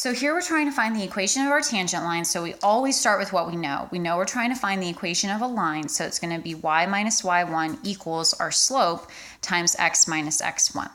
so here we're trying to find the equation of our tangent line, so we always start with what we know. We know we're trying to find the equation of a line, so it's going to be y minus y1 equals our slope times x minus x1.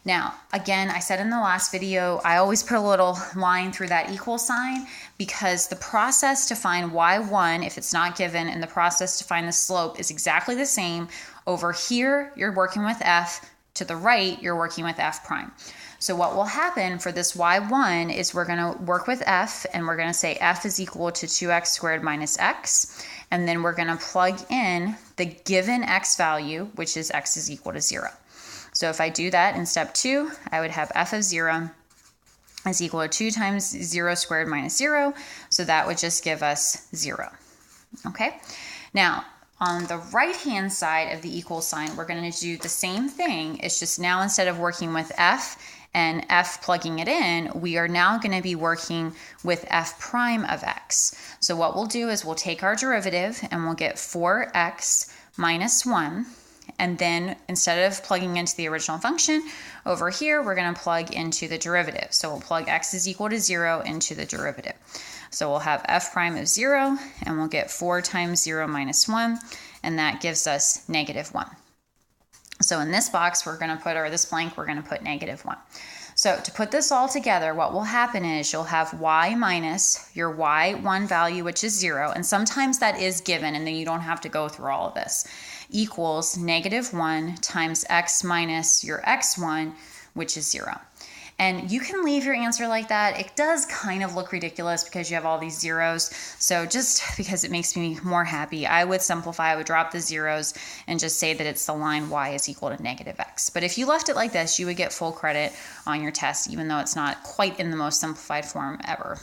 Now, again, I said in the last video, I always put a little line through that equal sign because the process to find y1, if it's not given, and the process to find the slope is exactly the same. Over here, you're working with f. To the right, you're working with f prime. So what will happen for this y1 is we're going to work with f, and we're going to say f is equal to 2x squared minus x, and then we're going to plug in the given x value, which is x is equal to 0. So if I do that in step 2, I would have f of 0 is equal to 2 times 0 squared minus 0, so that would just give us 0. Okay, now on the right-hand side of the equal sign, we're going to do the same thing. It's just now instead of working with f and f plugging it in, we are now going to be working with f prime of x. So what we'll do is we'll take our derivative and we'll get 4x minus 1. And then instead of plugging into the original function, over here, we're going to plug into the derivative. So we'll plug x is equal to 0 into the derivative. So we'll have f prime of 0, and we'll get 4 times 0 minus 1, and that gives us negative 1. So in this box, we're going to put, or this blank, we're going to put negative 1. So to put this all together, what will happen is you'll have y minus your y1 value, which is 0, and sometimes that is given, and then you don't have to go through all of this, equals negative 1 times x minus your x1, which is 0. And you can leave your answer like that. It does kind of look ridiculous because you have all these zeros. So just because it makes me more happy, I would simplify, I would drop the zeros and just say that it's the line y is equal to negative x. But if you left it like this, you would get full credit on your test, even though it's not quite in the most simplified form ever.